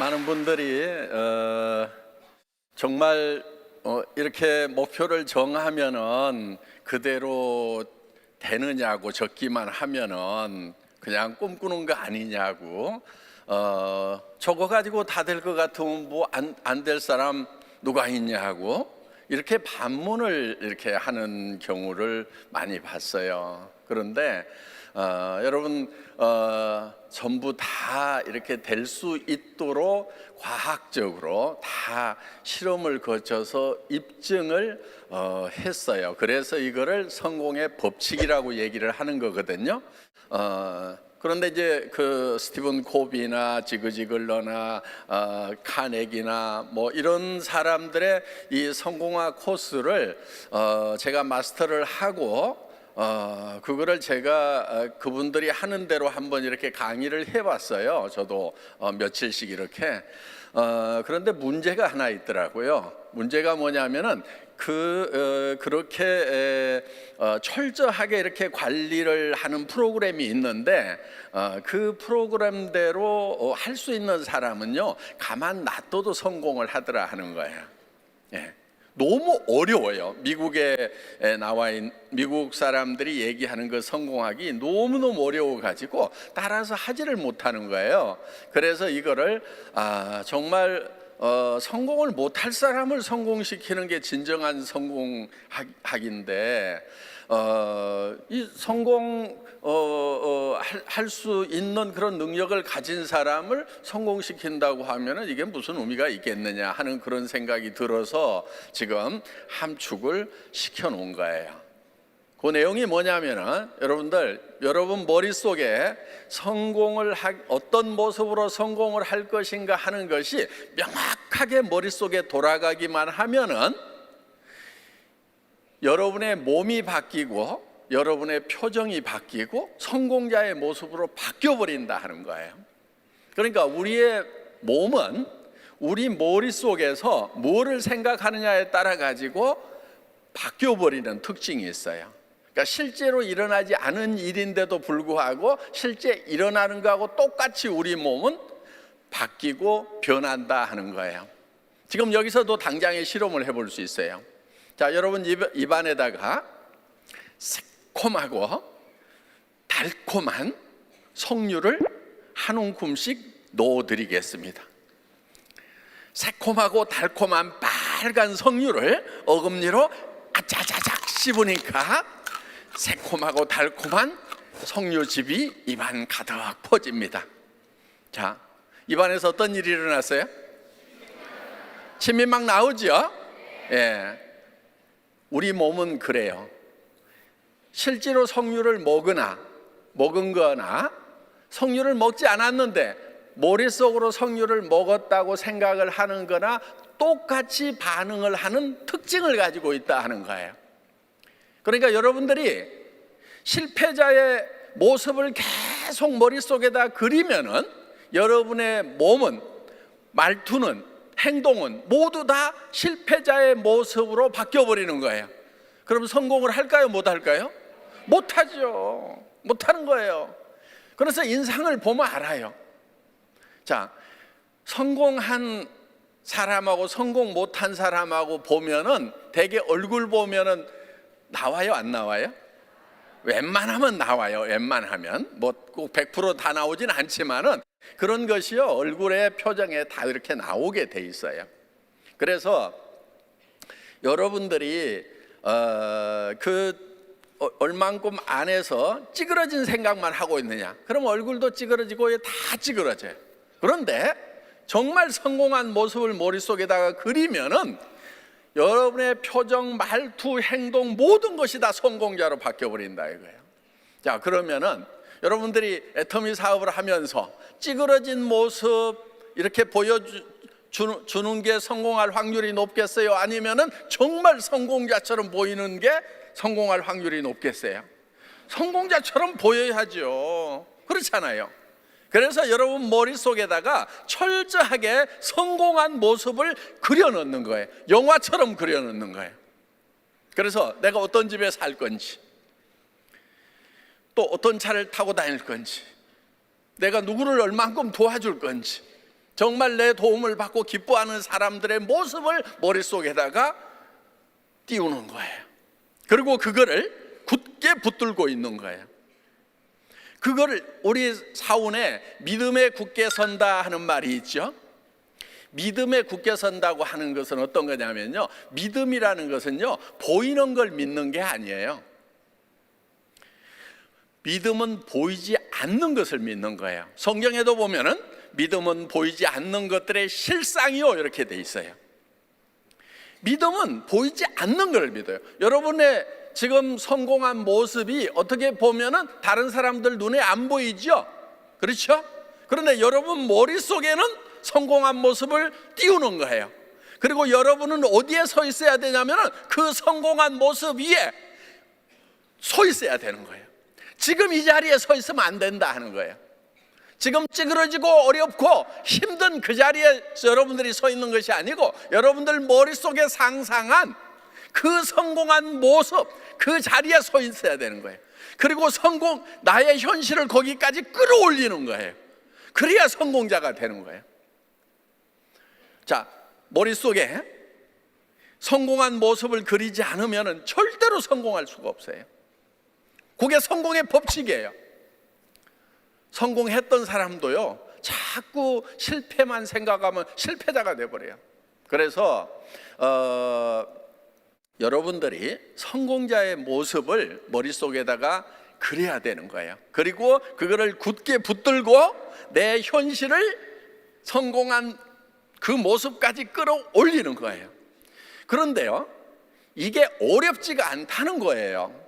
많은 분들이 정말 이렇게 목표를 정하면은 그대로 되느냐고, 적기만 하면은 그냥 꿈꾸는 거 아니냐고, 저거 가지고 다 될 것 같으면 뭐 안 될 사람 누가 있냐고 이렇게 반문을 이렇게 하는 경우를 많이 봤어요. 그런데 여러분, 전부 다 이렇게 될 수 있도록 과학적으로 다 실험을 거쳐서 입증을 했어요. 그래서 이거를 성공의 법칙이라고 얘기를 하는 거거든요. 그런데 이제 그 스티븐 코비나 지그지글러나 카네기나 뭐 이런 사람들의 이 성공학 코스를 제가 마스터를 하고 그거를 제가 그분들이 하는 대로 한번 이렇게 강의를 해봤어요. 저도 며칠씩 이렇게. 그런데 문제가 하나 있더라고요. 문제가 뭐냐면은 그렇게 철저하게 이렇게 관리를 하는 프로그램이 있는데 그 프로그램대로 할 수 있는 사람은요, 가만 놔둬도 성공을 하더라 하는 거예요. 예. 너무 어려워요. 미국에 나와 있는 미국 사람들이 얘기하는 그 성공하기 너무너무 어려워가지고 따라서 하지를 못하는 거예요. 그래서 이거를 정말 성공을 못할 사람을 성공시키는 게 진정한 성공학인데, 이 성공 할 수 있는 그런 능력을 가진 사람을 성공시킨다고 하면은 이게 무슨 의미가 있겠느냐 하는 그런 생각이 들어서 지금 함축을 시켜 놓은 거예요. 그 내용이 뭐냐면은 여러분 머릿속에 어떤 모습으로 성공을 할 것인가 하는 것이 명확하게 머릿속에 돌아가기만 하면은 여러분의 몸이 바뀌고 여러분의 표정이 바뀌고 성공자의 모습으로 바뀌어 버린다 하는 거예요. 그러니까 우리의 몸은 우리 머릿속에서 뭐를 생각하느냐에 따라 가지고 바뀌어 버리는 특징이 있어요. 그러니까 실제로 일어나지 않은 일인데도 불구하고 실제 일어나는 거하고 똑같이 우리 몸은 바뀌고 변한다 하는 거예요. 지금 여기서도 당장의 실험을 해볼 수 있어요. 자, 여러분 입안에다가 새콤하고 달콤한 석류를 한 움큼씩 넣어드리겠습니다. 새콤하고 달콤한 빨간 석류를 어금니로 아차차작 씹으니까 새콤하고 달콤한 석류즙이 입안 가득 퍼집니다. 자, 입안에서 어떤 일이 일어났어요? 침이 막 나오죠? 예. 우리 몸은 그래요. 실제로 석류를 먹은 거나 석류를 먹지 않았는데 머릿속으로 석류를 먹었다고 생각을 하는 거나 똑같이 반응을 하는 특징을 가지고 있다 하는 거예요. 그러니까 여러분들이 실패자의 모습을 계속 머릿속에다 그리면은 여러분의 몸은, 말투는, 행동은 모두 다 실패자의 모습으로 바뀌어 버리는 거예요. 그럼 성공을 할까요? 못 할까요? 못 하죠. 못 하는 거예요. 그래서 인상을 보면 알아요. 자, 성공한 사람하고 성공 못한 사람하고 보면은 대개 얼굴 보면은 나와요, 안 나와요? 웬만하면 나와요. 웬만하면 뭐 꼭 100% 다 나오진 않지만은 그런 것이요, 얼굴의 표정에 다 이렇게 나오게 돼 있어요. 그래서 여러분들이 얼만큼 안에서 찌그러진 생각만 하고 있느냐, 그럼 얼굴도 찌그러지고 다 찌그러져요. 그런데 정말 성공한 모습을 머릿속에다가 그리면은 여러분의 표정, 말투, 행동 모든 것이 다 성공자로 바뀌어버린다 이거예요. 자, 그러면은 여러분들이 애터미 사업을 하면서 찌그러진 모습 이렇게 보여주는 게 성공할 확률이 높겠어요? 아니면은 정말 성공자처럼 보이는 게 성공할 확률이 높겠어요? 성공자처럼 보여야죠. 그렇잖아요. 그래서 여러분 머릿속에다가 철저하게 성공한 모습을 그려넣는 거예요. 영화처럼 그려넣는 거예요. 그래서 내가 어떤 집에 살 건지, 또 어떤 차를 타고 다닐 건지, 내가 누구를 얼만큼 도와줄 건지, 정말 내 도움을 받고 기뻐하는 사람들의 모습을 머릿속에다가 띄우는 거예요. 그리고 그거를 굳게 붙들고 있는 거예요. 그거를 우리 사원에 믿음에 굳게 선다 하는 말이 있죠. 믿음에 굳게 선다고 하는 것은 어떤 거냐면요, 믿음이라는 것은요, 보이는 걸 믿는 게 아니에요. 믿음은 보이지 않는 것을 믿는 거예요. 성경에도 보면은 믿음은 보이지 않는 것들의 실상이요, 이렇게 돼 있어요. 믿음은 보이지 않는 것을 믿어요. 여러분의 지금 성공한 모습이 어떻게 보면은 다른 사람들 눈에 안 보이죠? 그렇죠? 그런데 여러분 머릿속에는 성공한 모습을 띄우는 거예요. 그리고 여러분은 어디에 서 있어야 되냐면은 그 성공한 모습 위에 서 있어야 되는 거예요. 지금 이 자리에 서 있으면 안 된다 하는 거예요. 지금 찌그러지고 어렵고 힘든 그 자리에 여러분들이 서 있는 것이 아니고 여러분들 머릿속에 상상한 그 성공한 모습, 그 자리에 서 있어야 되는 거예요. 그리고 나의 현실을 거기까지 끌어올리는 거예요. 그래야 성공자가 되는 거예요. 자, 머릿속에 성공한 모습을 그리지 않으면 절대로 성공할 수가 없어요. 그게 성공의 법칙이에요. 성공했던 사람도요, 자꾸 실패만 생각하면 실패자가 돼버려요. 그래서 여러분들이 성공자의 모습을 머릿속에다가 그려야 되는 거예요. 그리고 그거를 굳게 붙들고 내 현실을 성공한 그 모습까지 끌어올리는 거예요. 그런데요, 이게 어렵지가 않다는 거예요.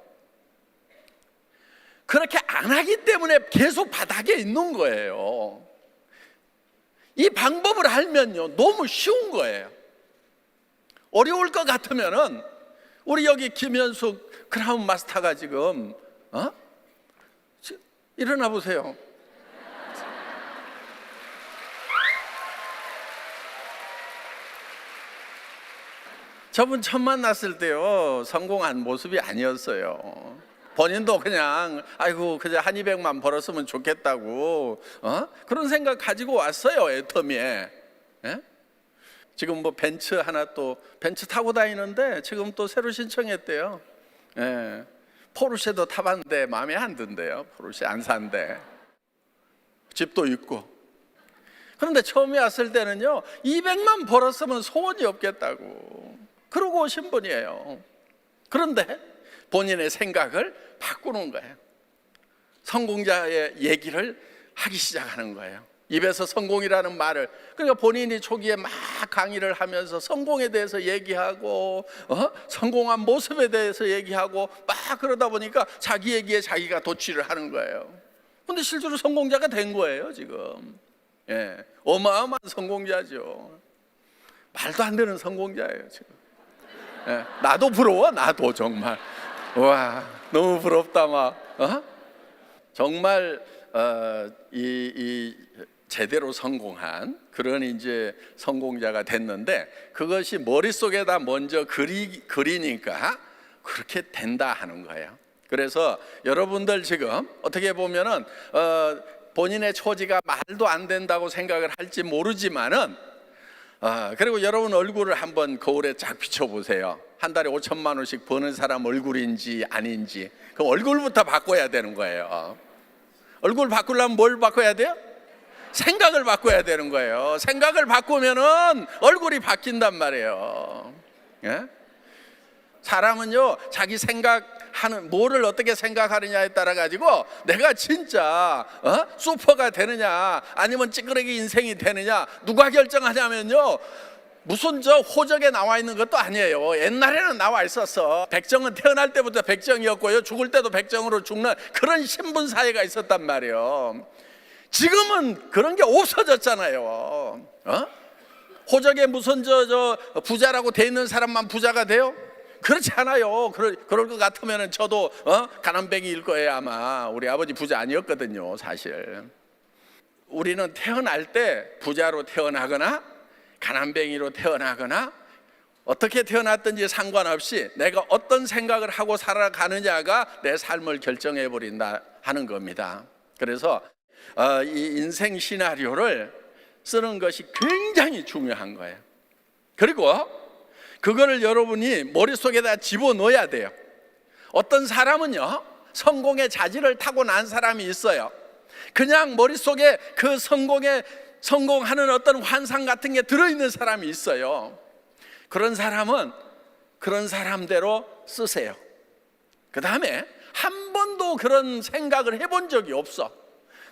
그렇게 안 하기 때문에 계속 바닥에 있는 거예요. 이 방법을 알면요, 너무 쉬운 거예요. 어려울 것 같으면은 우리 여기 김현숙 크라운 마스터가 지금 일어나 보세요. 저분 처음 만났을 때요, 성공한 모습이 아니었어요. 본인도 그냥 아이고 그저 한 200만 벌었으면 좋겠다고 그런 생각 가지고 왔어요, 애터미에. 예? 지금 뭐 벤츠 하나 또 벤츠 타고 다니는데 지금 또 새로 신청했대요. 예. 포르쉐도 타봤는데 마음에 안 든대요. 포르쉐 안 산대. 집도 있고. 그런데 처음에 왔을 때는요, 200만 벌었으면 소원이 없겠다고 그러고 오신 분이에요. 그런데 본인의 생각을 바꾸는 거예요. 성공자의 얘기를 하기 시작하는 거예요. 입에서 성공이라는 말을, 그러니까 본인이 초기에 막 강의를 하면서 성공에 대해서 얘기하고 성공한 모습에 대해서 얘기하고 막 그러다 보니까 자기 얘기에 자기가 도취를 하는 거예요. 근데 실제로 성공자가 된 거예요, 지금. 예, 어마어마한 성공자죠. 말도 안 되는 성공자예요, 지금. 예, 나도 부러워, 나도 정말. 와, 너무 부럽다, 막. 정말 이 제대로 성공한 그런 이제 성공자가 됐는데, 그것이 머릿속에다 먼저 그리니까 그렇게 된다 하는 거예요. 그래서 여러분들 지금 어떻게 보면은 본인의 처지가 말도 안 된다고 생각을 할지 모르지만은 그리고 여러분 얼굴을 한번 거울에 쫙 비춰보세요. 한 달에 5천만 원씩 버는 사람 얼굴인지 아닌지, 그 얼굴부터 바꿔야 되는 거예요. 얼굴 바꾸려면 뭘 바꿔야 돼요? 생각을 바꿔야 되는 거예요. 생각을 바꾸면은 얼굴이 바뀐단 말이에요. 예? 사람은요, 자기 생각하는 뭐를 어떻게 생각하느냐에 따라 가지고 내가 진짜 슈퍼가 되느냐 아니면 찌끄레기 인생이 되느냐 누가 결정하냐면요, 무슨 저 호적에 나와 있는 것도 아니에요. 옛날에는 나와 있었어. 백정은 태어날 때부터 백정이었고요, 죽을 때도 백정으로 죽는 그런 신분 사회가 있었단 말이에요. 지금은 그런 게 없어졌잖아요. 호적에 무슨 저 부자라고 돼 있는 사람만 부자가 돼요? 그렇지 않아요. 그럴 것 같으면 저도 가난뱅이일 거예요. 아마 우리 아버지 부자 아니었거든요, 사실. 우리는 태어날 때 부자로 태어나거나 가난뱅이로 태어나거나 어떻게 태어났든지 상관없이 내가 어떤 생각을 하고 살아가느냐가 내 삶을 결정해 버린다 하는 겁니다. 그래서 이 인생 시나리오를 쓰는 것이 굉장히 중요한 거예요. 그리고 그거를 여러분이 머릿속에다 집어넣어야 돼요. 어떤 사람은요, 성공의 자질을 타고난 사람이 있어요. 그냥 머릿속에 그 성공하는 어떤 환상 같은 게 들어있는 사람이 있어요. 그런 사람은 그런 사람대로 쓰세요. 그 다음에 한 번도 그런 생각을 해본 적이 없어.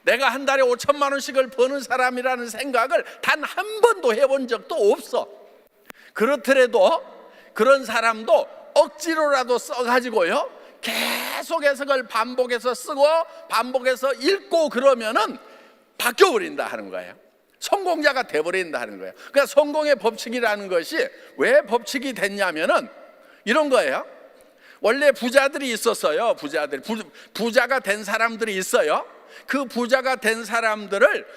내가 한 달에 5천만 원씩을 버는 사람이라는 생각을 단 한 번도 해본 적도 없어. 그렇더라도 그런 사람도 억지로라도 써가지고요, 계속해서 그걸 반복해서 쓰고 반복해서 읽고 그러면은 바뀌어버린다 하는 거예요. 성공자가 돼버린다 하는 거예요. 그러니까 성공의 법칙이라는 것이 왜 법칙이 됐냐면은 이런 거예요. 원래 부자들이 있었어요. 부자가 된 사람들이 있어요. 그 부자가 된 사람들을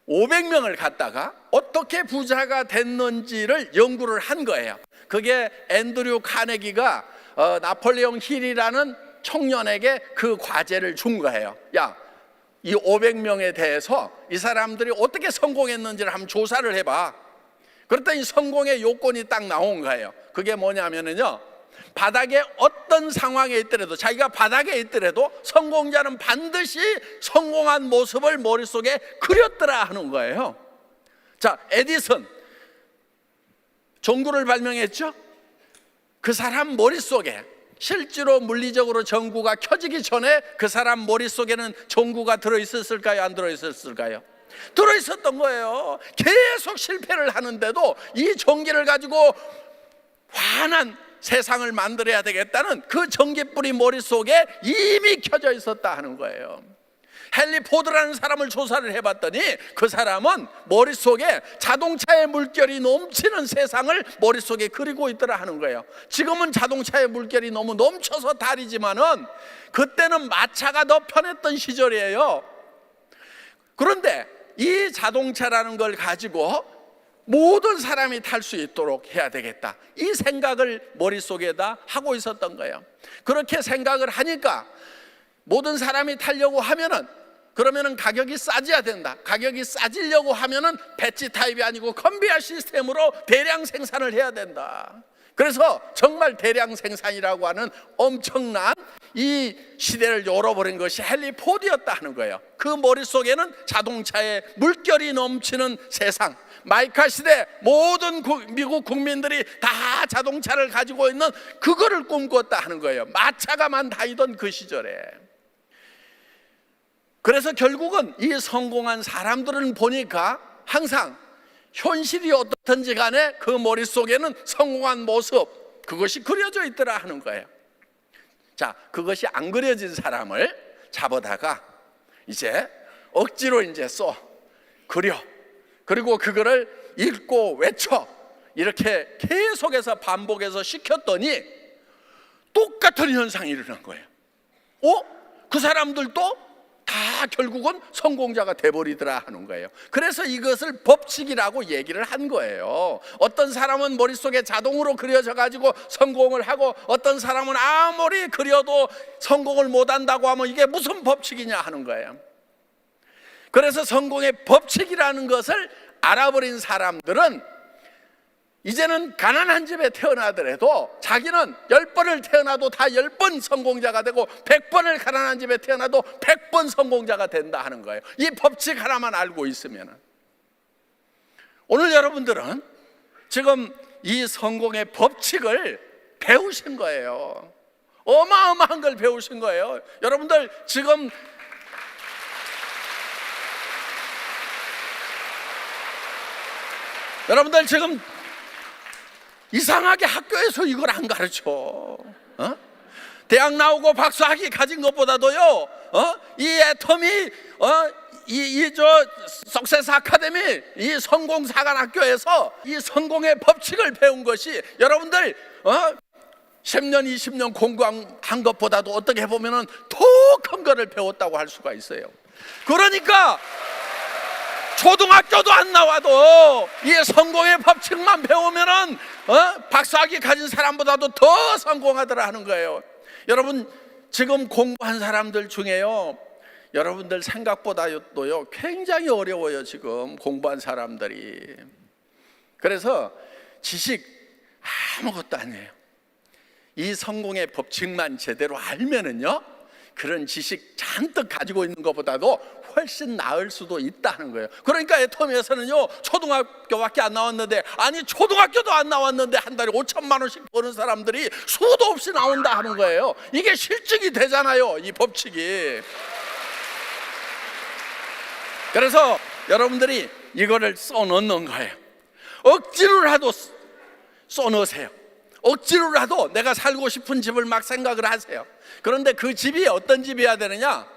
500명을 갖다가 어떻게 부자가 됐는지를 연구를 한 거예요. 그게 앤드류 카네기가 나폴레옹 힐이라는 청년에게 그 과제를 준 거예요. 야, 이 500명에 대해서 이 사람들이 어떻게 성공했는지를 한번 조사를 해봐. 그랬더니 성공의 요건이 딱 나온 거예요. 그게 뭐냐면은요, 바닥에 어떤 상황에 있더라도, 자기가 바닥에 있더라도 성공자는 반드시 성공한 모습을 머릿속에 그렸더라 하는 거예요. 자, 에디슨 전구를 발명했죠. 그 사람 머릿속에 실제로 물리적으로 전구가 켜지기 전에 그 사람 머릿속에는 전구가 들어있었을까요? 안 들어있었을까요? 들어있었던 거예요. 계속 실패를 하는데도 이 전기를 가지고 환한 세상을 만들어야 되겠다는 그 전기불이 머릿속에 이미 켜져 있었다 하는 거예요. 헨리 포드라는 사람을 조사를 해봤더니 그 사람은 머릿속에 자동차의 물결이 넘치는 세상을 머릿속에 그리고 있더라 하는 거예요. 지금은 자동차의 물결이 너무 넘쳐서 다르지만은 그때는 마차가 더 편했던 시절이에요. 그런데 이 자동차라는 걸 가지고 모든 사람이 탈 수 있도록 해야 되겠다, 이 생각을 머릿속에다 하고 있었던 거예요. 그렇게 생각을 하니까 모든 사람이 타려고 하면은, 그러면은 가격이 싸져야 된다. 가격이 싸지려고 하면은 배지 타입이 아니고 컨베이어 시스템으로 대량 생산을 해야 된다. 그래서 정말 대량 생산이라고 하는 엄청난 이 시대를 열어버린 것이 헨리 포드였다 하는 거예요. 그 머릿속에는 자동차에 물결이 넘치는 세상, 마이카 시대 모든 미국 국민들이 다 자동차를 가지고 있는 그거를 꿈꿨다 하는 거예요. 마차가만 다니던 그 시절에. 그래서 결국은 이 성공한 사람들은 보니까 항상 현실이 어떻든지 간에 그 머릿속에는 성공한 모습, 그것이 그려져 있더라 하는 거예요. 자, 그것이 안 그려진 사람을 잡아다가 이제 억지로 이제 써, 그려, 그리고 그거를 읽고 외쳐, 이렇게 계속해서 반복해서 시켰더니 똑같은 현상이 일어난 거예요. 그 사람들도 다 결국은 성공자가 돼버리더라 하는 거예요. 그래서 이것을 법칙이라고 얘기를 한 거예요. 어떤 사람은 머릿속에 자동으로 그려져 가지고 성공을 하고, 어떤 사람은 아무리 그려도 성공을 못한다고 하면 이게 무슨 법칙이냐 하는 거예요. 그래서 성공의 법칙이라는 것을 알아버린 사람들은 이제는 가난한 집에 태어나더라도 자기는 10번을 태어나도 다 10번 성공자가 되고, 100번을 가난한 집에 태어나도 100번 성공자가 된다 하는 거예요. 이 법칙 하나만 알고 있으면. 오늘 여러분들은 지금 이 성공의 법칙을 배우신 거예요. 어마어마한 걸 배우신 거예요. 여러분들 지금 이상하게 학교에서 이걸 안 가르쳐. 대학 나오고 박사학위 가진 것보다도요, 이 애터미, 석세스 아카데미, 이 성공사관학교에서 이 성공의 법칙을 배운 것이 여러분들 10년, 20년 공부한 것보다도 어떻게 보면은 더 큰 거를 배웠다고 할 수가 있어요. 그러니까 초등학교도 안 나와도 이 성공의 법칙만 배우면은 박사학위 가진 사람보다도 더 성공하더라 하는 거예요. 여러분 지금 공부한 사람들 중에요, 여러분들 생각보다도요 굉장히 어려워요. 지금 공부한 사람들이. 그래서 지식 아무것도 아니에요. 이 성공의 법칙만 제대로 알면은요 그런 지식 잔뜩 가지고 있는 것보다도 훨씬 나을 수도 있다는 거예요. 그러니까 애터미에서는요 초등학교밖에 안 나왔는데, 아니 초등학교도 안 나왔는데 한 달에 5천만 원씩 버는 사람들이 수도 없이 나온다 하는 거예요. 이게 실증이 되잖아요, 이 법칙이. 그래서 여러분들이 이거를 써넣는 거예요. 억지로라도 써넣으세요. 억지로라도 내가 살고 싶은 집을 막 생각을 하세요. 그런데 그 집이 어떤 집이어야 되느냐?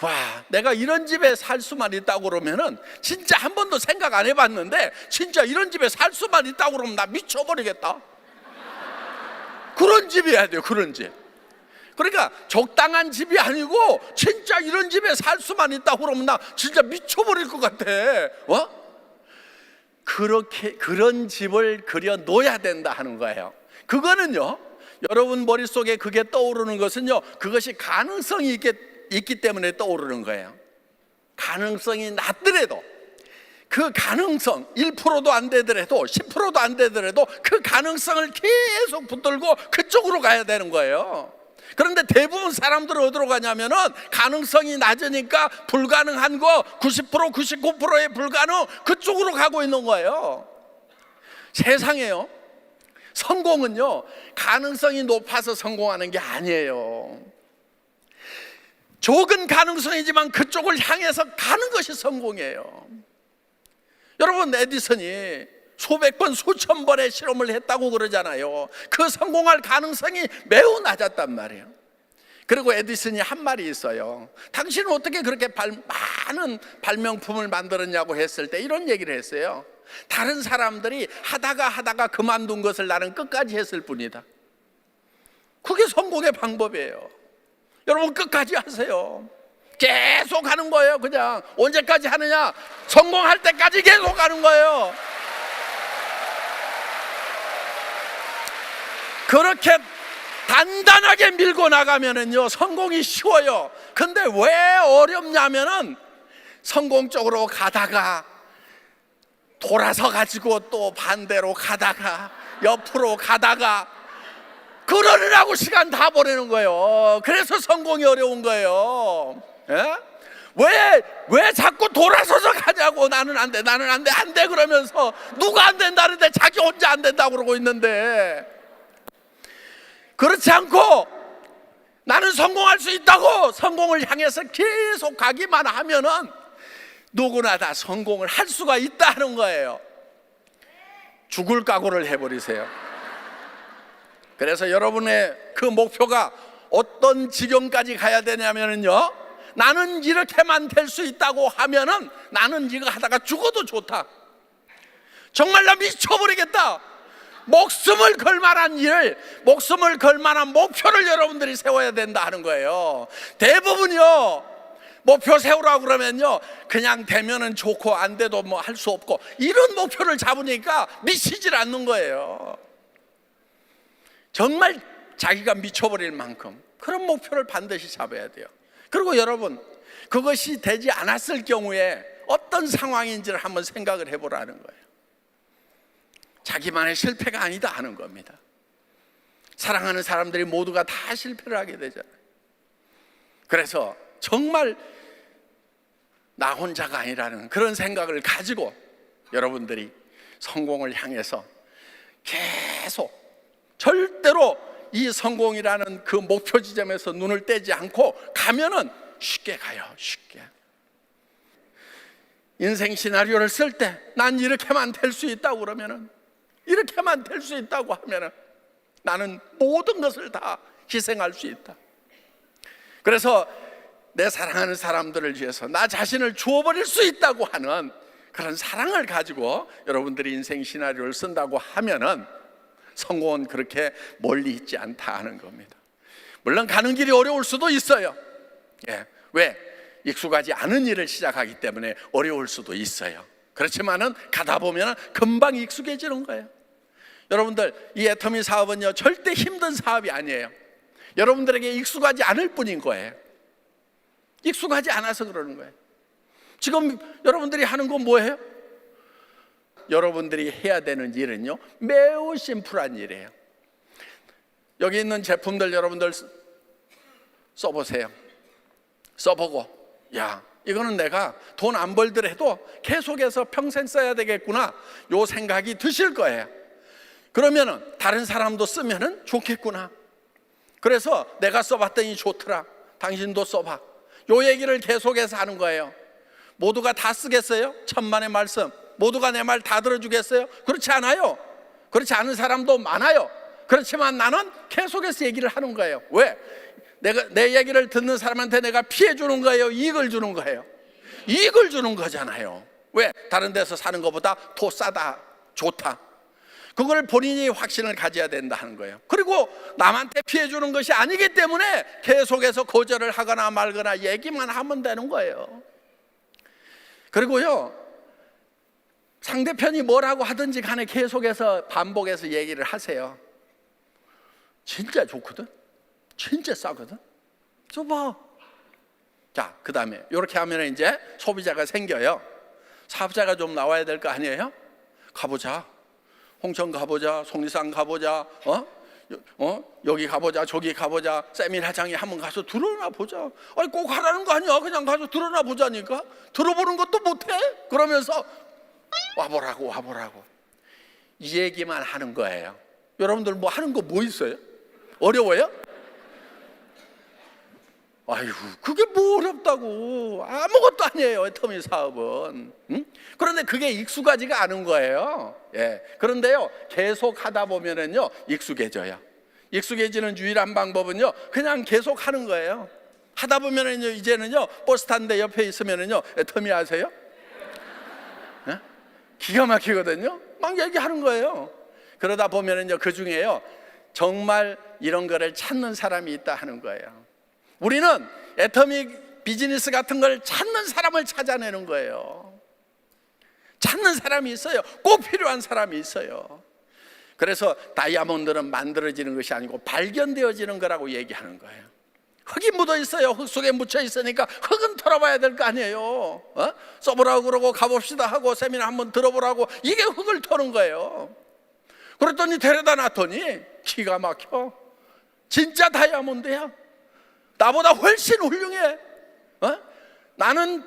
와, 내가 이런 집에 살 수만 있다고 그러면은 진짜 한 번도 생각 안 해봤는데 진짜 이런 집에 살 수만 있다고 그러면 나 미쳐버리겠다. 그런 집이어야 돼요. 그런 집. 그러니까 적당한 집이 아니고 진짜 이런 집에 살 수만 있다고 그러면 나 진짜 미쳐버릴 것 같아. 그렇게 그런 집을 그려 놓아야 된다 하는 거예요. 그거는요 여러분 머릿속에 그게 떠오르는 것은요 그것이 가능성이 있기 때문에 떠오르는 거예요. 가능성이 낮더라도 그 가능성 1%도 안 되더라도 10%도 안 되더라도 그 가능성을 계속 붙들고 그쪽으로 가야 되는 거예요. 그런데 대부분 사람들은 어디로 가냐면은 가능성이 낮으니까 불가능한 거 90% 99%의 불가능 그쪽으로 가고 있는 거예요. 세상에요 성공은요 가능성이 높아서 성공하는 게 아니에요. 적은 가능성이지만 그쪽을 향해서 가는 것이 성공이에요. 여러분 에디슨이 수백 번 수천 번의 실험을 했다고 그러잖아요. 그 성공할 가능성이 매우 낮았단 말이에요. 그리고 에디슨이 한 말이 있어요. 당신은 어떻게 그렇게 많은 발명품을 만들었냐고 했을 때 이런 얘기를 했어요. 다른 사람들이 하다가 그만둔 것을 나는 끝까지 했을 뿐이다. 그게 성공의 방법이에요. 여러분 끝까지 하세요. 계속 하는 거예요. 그냥 언제까지 하느냐? 성공할 때까지 계속 하는 거예요. 그렇게 단단하게 밀고 나가면은요 성공이 쉬워요. 근데 왜 어렵냐면은 성공 쪽으로 가다가 돌아서 가지고 또 반대로 가다가 옆으로 가다가 그러느라고 시간 다 보내는 거예요. 그래서 성공이 어려운 거예요. 예? 왜 자꾸 돌아서서 가냐고. 나는 안 돼 그러면서 누가 안 된다는데 자기 혼자 안 된다고 그러고 있는데, 그렇지 않고 나는 성공할 수 있다고 성공을 향해서 계속 가기만 하면은 누구나 다 성공을 할 수가 있다는 거예요. 죽을 각오를 해버리세요. 그래서 여러분의 그 목표가 어떤 지경까지 가야 되냐면요 나는 이렇게만 될 수 있다고 하면은 나는 이거 하다가 죽어도 좋다. 정말 나 미쳐버리겠다. 목숨을 걸 만한 일, 목숨을 걸 만한 목표를 여러분들이 세워야 된다 하는 거예요. 대부분요 목표 세우라고 그러면요 그냥 되면은 좋고 안 돼도 뭐 할 수 없고 이런 목표를 잡으니까 미치질 않는 거예요. 정말 자기가 미쳐버릴 만큼 그런 목표를 반드시 잡아야 돼요. 그리고 여러분 그것이 되지 않았을 경우에 어떤 상황인지를 한번 생각을 해보라는 거예요. 자기만의 실패가 아니다 하는 겁니다. 사랑하는 사람들이 모두가 다 실패를 하게 되잖아요. 그래서 정말 나 혼자가 아니라는 그런 생각을 가지고 여러분들이 성공을 향해서 계속 절대로 이 성공이라는 그 목표 지점에서 눈을 떼지 않고 가면은 쉽게 가요. 쉽게. 인생 시나리오를 쓸 때 난 이렇게만 될 수 있다고 그러면은, 이렇게만 될 수 있다고 하면은 나는 모든 것을 다 희생할 수 있다. 그래서 내 사랑하는 사람들을 위해서 나 자신을 주어버릴 수 있다고 하는 그런 사랑을 가지고 여러분들이 인생 시나리오를 쓴다고 하면은 성공은 그렇게 멀리 있지 않다 하는 겁니다. 물론 가는 길이 어려울 수도 있어요. 왜? 익숙하지 않은 일을 시작하기 때문에 어려울 수도 있어요. 그렇지만은 가다 보면 금방 익숙해지는 거예요. 여러분들 이 애터미 사업은요 절대 힘든 사업이 아니에요. 여러분들에게 익숙하지 않을 뿐인 거예요. 익숙하지 않아서 그러는 거예요. 지금 여러분들이 하는 건 뭐예요? 여러분들이 해야 되는 일은요, 매우 심플한 일이에요. 여기 있는 제품들 여러분들 써보세요. 써보고, 야, 이거는 내가 돈 안 벌더라도 계속해서 평생 써야 되겠구나, 요 생각이 드실 거예요. 그러면은 다른 사람도 쓰면은 좋겠구나. 그래서 내가 써봤더니 좋더라, 당신도 써봐. 요 얘기를 계속해서 하는 거예요. 모두가 다 쓰겠어요? 천만의 말씀 모두가 내 말 다 들어주겠어요? 그렇지 않아요. 그렇지 않은 사람도 많아요. 그렇지만 나는 계속해서 얘기를 하는 거예요. 왜? 내 얘기를 듣는 사람한테 내가 피해 주는 거예요? 이익을 주는 거예요? 이익을 주는 거잖아요. 왜? 다른 데서 사는 것보다 더 싸다, 좋다. 그걸 본인이 확신을 가져야 된다 하는 거예요. 그리고 남한테 피해 주는 것이 아니기 때문에 계속해서 거절을 하거나 말거나 얘기만 하면 되는 거예요. 그리고요, 상대편이 뭐라고 하든지 간에 계속해서 반복해서 얘기를 하세요. 진짜 좋거든, 진짜 싸거든, 써봐. 자, 그 다음에 이렇게 하면 이제 소비자가 생겨요. 사업자가 좀 나와야 될 거 아니에요? 가보자, 홍천 가보자, 속리산 가보자, 여기 가보자, 저기 가보자, 세미나장에 한번 가서 들어나 보자. 아니, 꼭 하라는 거 아니야. 그냥 가서 들어나 보자니까. 들어보는 것도 못해? 그러면서 와보라고 이 얘기만 하는 거예요. 여러분들 뭐 하는 거 뭐 있어요? 어려워요? 아이고, 그게 뭐 어렵다고. 아무것도 아니에요, 애터미 사업은. 응? 그런데 그게 익숙하지가 않은 거예요. 예. 그런데요, 계속 하다 보면은요, 익숙해져요. 익숙해지는 유일한 방법은요, 그냥 계속 하는 거예요. 하다 보면은요, 이제는요, 버스 타는데 옆에 있으면은요, 애터미 아세요? 예? 기가 막히거든요. 막 얘기하는 거예요. 그러다 보면은요, 그 중에요, 정말 이런 거를 찾는 사람이 있다 하는 거예요. 우리는 애터미 비즈니스 같은 걸 찾는 사람을 찾아내는 거예요. 찾는 사람이 있어요. 꼭 필요한 사람이 있어요. 그래서 다이아몬드는 만들어지는 것이 아니고 발견되어지는 거라고 얘기하는 거예요. 흙이 묻어 있어요. 흙 속에 묻혀 있으니까 흙은 털어봐야 될 거 아니에요. 써보라고 그러고 가봅시다 하고 세미나 한번 들어보라고, 이게 흙을 터는 거예요. 그랬더니 데려다 놨더니 기가 막혀. 진짜 다이아몬드야. 나보다 훨씬 훌륭해. 나는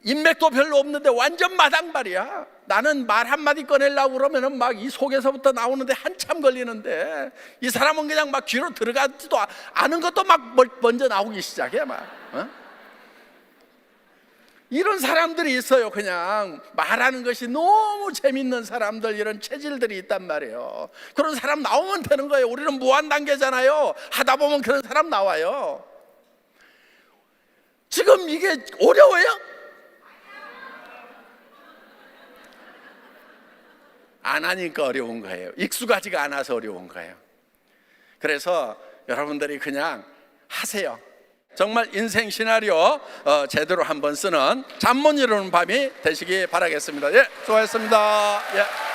인맥도 별로 없는데 완전 마당발이야. 나는 말 한마디 꺼내려고 그러면은 막 이 속에서부터 나오는데 한참 걸리는데, 이 사람은 그냥 막 귀로 들어가지도 않은 것도 막 먼저 나오기 시작해. 막 이런 사람들이 있어요. 그냥 말하는 것이 너무 재밌는 사람들, 이런 체질들이 있단 말이에요. 그런 사람 나오면 되는 거예요. 우리는 무한 단계잖아요. 하다 보면 그런 사람 나와요. 지금 이게 어려워요? 안 하니까 어려운 거예요. 익숙하지가 않아서 어려운 거예요. 그래서 여러분들이 그냥 하세요. 정말 인생 시나리오 제대로 한번 쓰는 잠 못 이루는 밤이 되시기 바라겠습니다. 예, 수고하셨습니다. 예.